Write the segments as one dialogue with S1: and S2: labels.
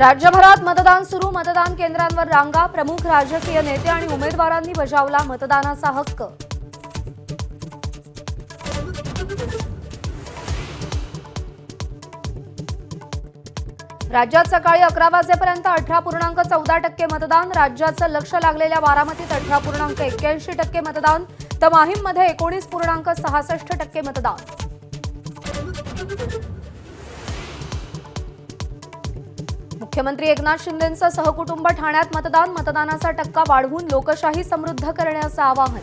S1: राज्यभरात मतदान सुरू। मतदान केंद्रांवर रांगा। प्रमुख राजकीय नेते आणि उमेदवारांनी बजावला मतदानाचा हक्क। राज्यात सकाळी 11 वाजेपर्यंत 18.14% मतदान। राज्याचं लक्ष लागलेल्या बारामतीत 18.81% मतदान, तर माहीममध्ये 19.66% मतदान। मुख्यमंत्री एकनाथ शिंदेंचं सहकुटुंब ठाण्यात मतदान। मतदानाचा टक्का वाढवून लोकशाही समृद्ध करण्याचं आवाहन।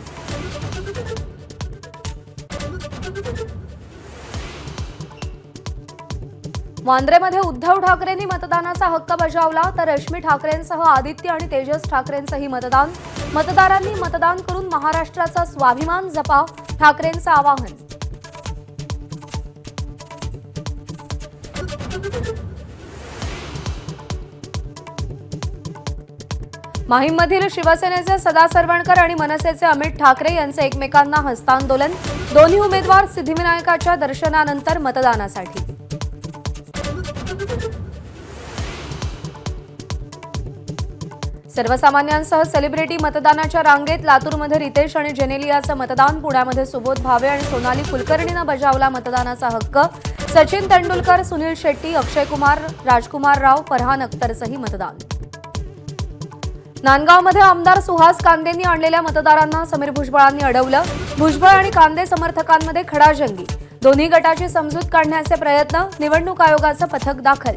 S1: वांद्रेमध्ये उद्धव ठाकरेंनी मतदानाचा हक्क बजावला, तर रश्मी ठाकरेंसह आदित्य आणि तेजस ठाकरेंचंही मतदान। मतदारांनी मतदान करून महाराष्ट्राचा स्वाभिमान जपा, ठाकरेंचं आवाहन। माहीममधील शिवसेनेचे सदा सरवणकर आणि मनसेचे अमित ठाकरे यांचे एकमेकांना हस्तांदोलन। दोन्ही उमेदवार सिद्धिविनायकाच्या दर्शनानंतर मतदानासाठी। सर्वसामान्यांसह सेलिब्रिटी मतदानाच्या रांगेत। लातूरमध्ये रितेश आणि जेनेलियाचं मतदान। पुण्यामध्ये सुबोध भावे आणि सोनाली कुलकर्णीनं बजावला मतदानाचा हक्क। सचिन तेंडुलकर, सुनील शेट्टी, अक्षय कुमार, राजकुमार राव, फरहान अख्तरचंही मतदान। नांदगावमध्ये आमदार सुहास कांदेंनी आणलेल्या मतदारांना समीर भुजबळांनी अडवलं। भुजबळ आणि कांदे समर्थकांमध्ये खडाजंगी। दोन्ही गटाची समजूत काढण्याचे प्रयत्न। निवडणूक आयोगाचं पथक दाखल।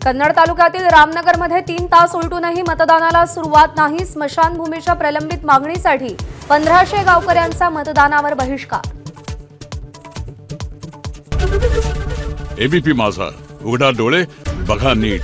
S1: कन्नड तालुक्यातील रामनगरमध्ये 3 तास उलटूनही मतदानाला सुरुवात नाही। स्मशानभूमीच्या प्रलंबित मागणीसाठी 1500 गावकऱ्यांचा मतदानावर बहिष्कार।
S2: एबीपी माझा, उघडा डोळे बघा नीट।